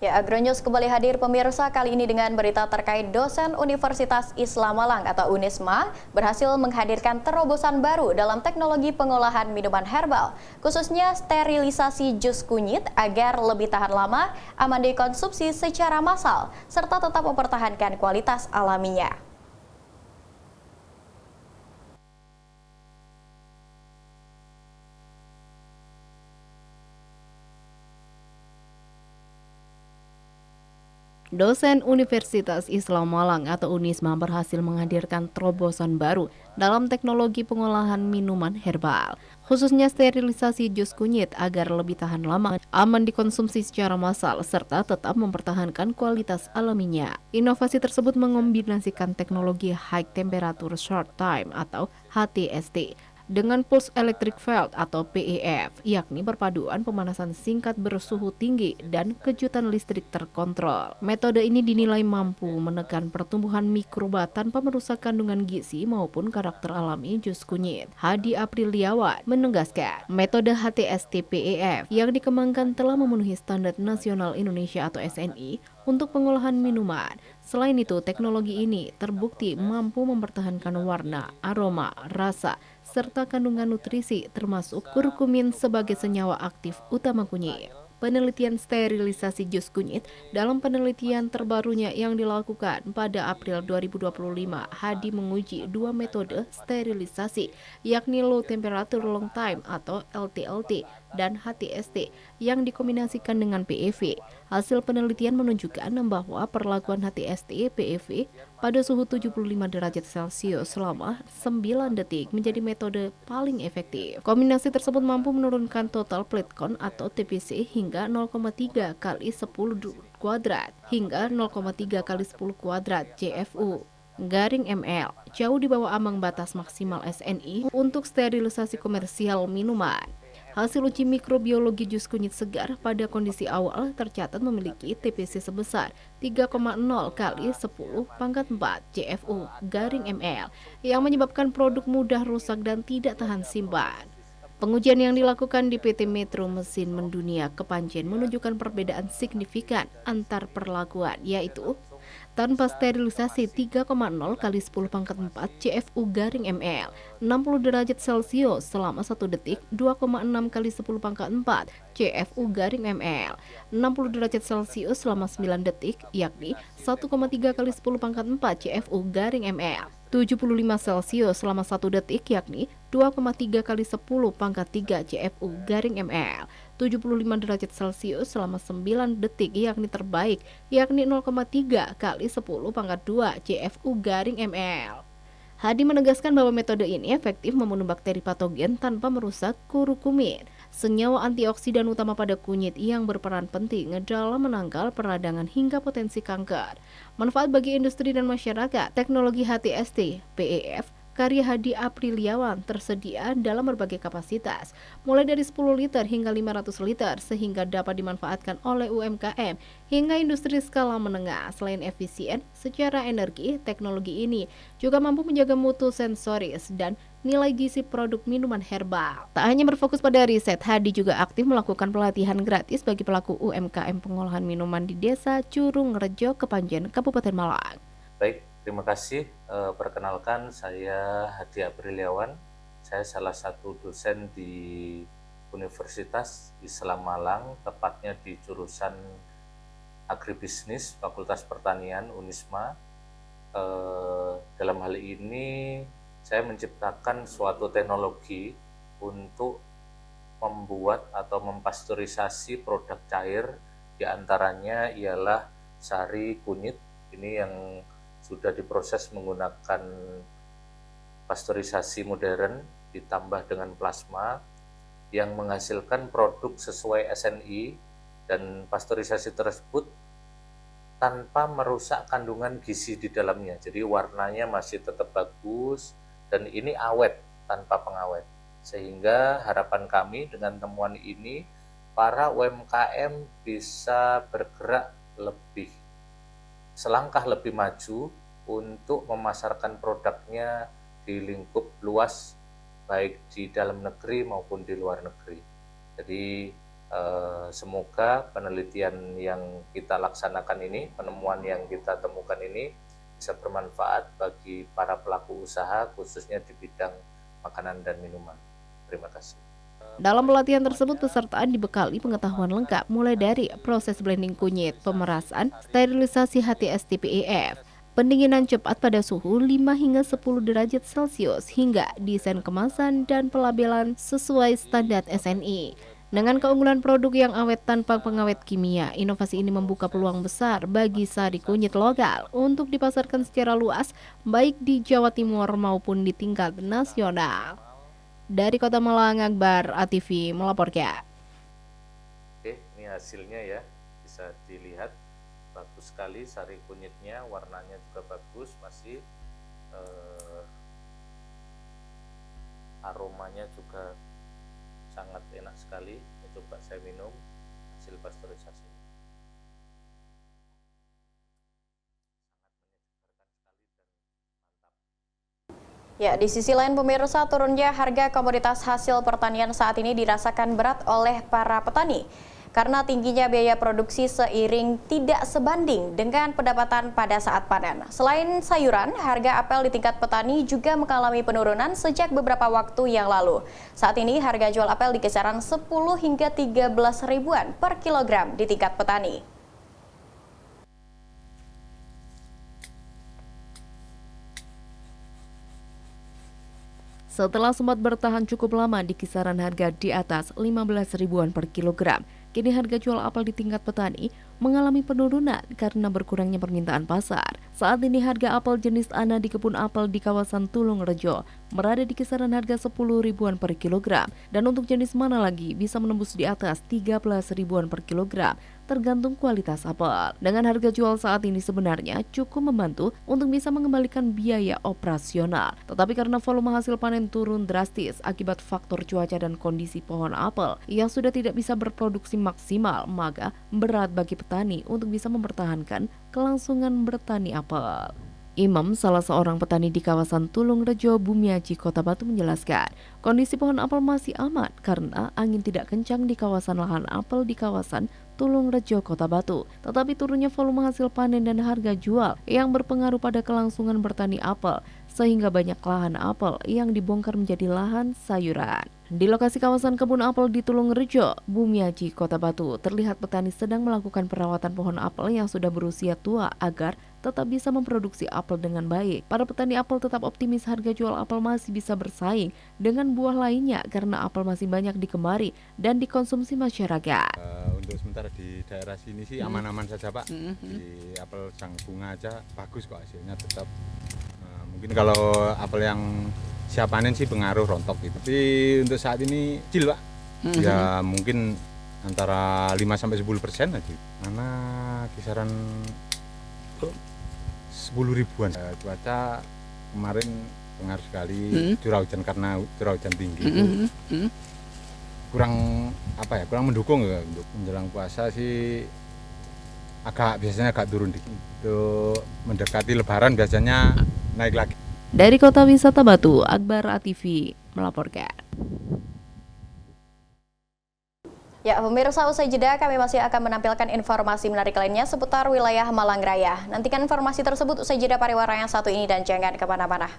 Ya, Agronews kembali hadir pemirsa kali ini dengan berita terkait dosen Universitas Islam Malang atau Unisma berhasil menghadirkan terobosan baru dalam teknologi pengolahan minuman herbal, khususnya sterilisasi jus kunyit agar lebih tahan lama, aman dikonsumsi secara massal, serta tetap mempertahankan kualitas alaminya. Dosen Universitas Islam Malang atau Unisma berhasil menghadirkan terobosan baru dalam teknologi pengolahan minuman herbal, khususnya sterilisasi jus kunyit agar lebih tahan lama, aman dikonsumsi secara massal, serta tetap mempertahankan kualitas alaminya. Inovasi tersebut mengombinasikan teknologi High Temperature Short Time atau HTST dengan Pulse Electric Field atau PEF, yakni perpaduan pemanasan singkat bersuhu tinggi dan kejutan listrik terkontrol. Metode ini dinilai mampu menekan pertumbuhan mikroba tanpa merusak kandungan gizi maupun karakter alami jus kunyit. Hadi Apriliawan menegaskan, metode HTST PEF yang dikembangkan telah memenuhi standar nasional Indonesia atau SNI untuk pengolahan minuman. Selain itu, teknologi ini terbukti mampu mempertahankan warna, aroma, rasa, serta kandungan nutrisi termasuk kurkumin sebagai senyawa aktif utama kunyit. Penelitian sterilisasi jus kunyit dalam penelitian terbarunya yang dilakukan pada April 2025, Hadi menguji dua metode sterilisasi, yakni low temperature long time atau LTLT dan HTST yang dikombinasikan dengan PEV. Hasil penelitian menunjukkan bahwa perlakuan HTST PEV pada suhu 75 derajat Celcius selama 9 detik menjadi metode paling efektif. Kombinasi tersebut mampu menurunkan total plate count atau TPC hingga 0,3 kali 10 kuadrat hingga 0,3 kali 10 kuadrat CFU garing ml, jauh di bawah ambang batas maksimal SNI untuk sterilisasi komersial minuman. Hasil uji mikrobiologi jus kunyit segar pada kondisi awal tercatat memiliki TPC sebesar 3,0 kali 10 pangkat 4 CFU garing ml yang menyebabkan produk mudah rusak dan tidak tahan simpan. Pengujian yang dilakukan di PT Metro Mesin Mendunia Kepanjen menunjukkan perbedaan signifikan antar perlakuan, yaitu tanpa sterilisasi 3,0 kali 10 pangkat 4 CFU garing ml 60 derajat Celcius selama 1 detik 2,6 kali 10 pangkat 4 CFU garing ml 60 derajat Celcius selama 9 detik yakni 1,3 kali 10 pangkat 4 CFU garing ml 75 Celcius selama 1 detik yakni 2,3 kali 10 pangkat 3 CFU garing ml 75 derajat Celcius selama 9 detik yakni terbaik yakni 0,3 kali 10 pangkat 2 CFU garing ml. Hadi menegaskan bahwa metode ini efektif membunuh bakteri patogen tanpa merusak kurkumin, senyawa antioksidan utama pada kunyit yang berperan penting dalam menangkal peradangan hingga potensi kanker. Manfaat bagi industri dan masyarakat, teknologi HTST, PEF, karya Hadi Apriliawan tersedia dalam berbagai kapasitas, mulai dari 10 liter hingga 500 liter sehingga dapat dimanfaatkan oleh UMKM hingga industri skala menengah. Selain efisien secara energi, teknologi ini juga mampu menjaga mutu sensoris dan nilai gizi produk minuman herbal. Tak hanya berfokus pada riset, Hadi juga aktif melakukan pelatihan gratis bagi pelaku UMKM pengolahan minuman di Desa Curung Rejo, Kepanjen, Kabupaten Malang. Baik, terima kasih. Perkenalkan, saya Hadi Apriliawan. Saya salah satu dosen di Universitas Islam Malang, tepatnya di jurusan Agribisnis, Fakultas Pertanian, Unisma. Dalam hal ini, saya menciptakan suatu teknologi untuk membuat atau mempasteurisasi produk cair, diantaranya ialah sari kunyit. Ini yang sudah diproses menggunakan pasteurisasi modern ditambah dengan plasma yang menghasilkan produk sesuai SNI, dan pasteurisasi tersebut tanpa merusak kandungan gizi di dalamnya. Jadi warnanya masih tetap bagus dan ini awet tanpa pengawet. Sehingga harapan kami dengan temuan ini para UMKM bisa bergerak selangkah lebih maju untuk memasarkan produknya di lingkup luas, baik di dalam negeri maupun di luar negeri. Jadi Semoga penelitian yang kita laksanakan ini, penemuan yang kita temukan ini bisa bermanfaat bagi para pelaku usaha khususnya di bidang makanan dan minuman. Terima kasih. Dalam pelatihan tersebut pesertaan dibekali pengetahuan lengkap mulai dari proses blending kunyit, pemerasan, sterilisasi HTS-TPEF, pendinginan cepat pada suhu 5 hingga 10 derajat Celcius hingga desain kemasan dan pelabelan sesuai standar SNI. Dengan keunggulan produk yang awet tanpa pengawet kimia, inovasi ini membuka peluang besar bagi sari kunyit lokal untuk dipasarkan secara luas baik di Jawa Timur maupun di tingkat nasional. Dari Kota Malang, Akbar ATV melaporkan. Oke, ini hasilnya ya, bisa dilihat bagus sekali sari kunyitnya, warnanya juga bagus, masih aromanya juga sangat enak sekali. Coba saya minum hasil pasteurisasi. Ya, di sisi lain pemirsa, turunnya harga komoditas hasil pertanian saat ini dirasakan berat oleh para petani karena tingginya biaya produksi seiring tidak sebanding dengan pendapatan pada saat panen. Selain sayuran, harga apel di tingkat petani juga mengalami penurunan sejak beberapa waktu yang lalu. Saat ini harga jual apel di kisaran 10 hingga 13 ribuan per kilogram di tingkat petani. Setelah sempat bertahan cukup lama di kisaran harga di atas 15 ribuan per kilogram, kini harga jual apel di tingkat petani mengalami penurunan karena berkurangnya permintaan pasar. Saat ini harga apel jenis Ana di kebun apel di kawasan Tulung Rejo berada di kisaran harga 10 ribuan per kilogram, dan untuk jenis mana lagi bisa menembus di atas 13 ribuan per kilogram tergantung kualitas apel. Dengan harga jual saat ini sebenarnya cukup membantu untuk bisa mengembalikan biaya operasional. Tetapi karena volume hasil panen turun drastis akibat faktor cuaca dan kondisi pohon apel yang sudah tidak bisa berproduksi maksimal, maka berat bagi petani untuk bisa mempertahankan kelangsungan bertani apel. Imam, salah seorang petani di kawasan Tulung Rejo, Bumiaji, Kota Batu menjelaskan, kondisi pohon apel masih aman karena angin tidak kencang di kawasan lahan apel di kawasan Tulung Rejo, Kota Batu. Tetapi turunnya volume hasil panen dan harga jual yang berpengaruh pada kelangsungan bertani apel, sehingga banyak lahan apel yang dibongkar menjadi lahan sayuran. Di lokasi kawasan kebun apel di Tulung Rejo, Bumiaji, Kota Batu, terlihat petani sedang melakukan perawatan pohon apel yang sudah berusia tua agar tetap bisa memproduksi apel dengan baik. Para petani apel tetap optimis harga jual apel masih bisa bersaing dengan buah lainnya karena apel masih banyak digemari dan dikonsumsi masyarakat. Untuk sementara di daerah sini sih aman-aman saja Pak. Di apel sang bunga aja bagus kok hasilnya tetap. Mungkin kalau apel yang siap panen sih pengaruh rontok gitu. Tapi untuk saat ini kecil Pak. Ya mungkin antara 5-10% aja. Karena kisaran 10 ribuan. Cuaca kemarin pengaruh sekali, curah hujan karena curah hujan tinggi itu kurang kurang mendukung ya. Untuk menjelang puasa sih biasanya agak turun dikit. Untuk mendekati lebaran biasanya naik lagi. Dari Kota Wisata Batu, Akbar ATV melaporkan. Ya, pemirsa, usai jeda kami masih akan menampilkan informasi menarik lainnya seputar wilayah Malang Raya. Nantikan informasi tersebut usai jeda pariwara yang satu ini dan jangan kemana-mana.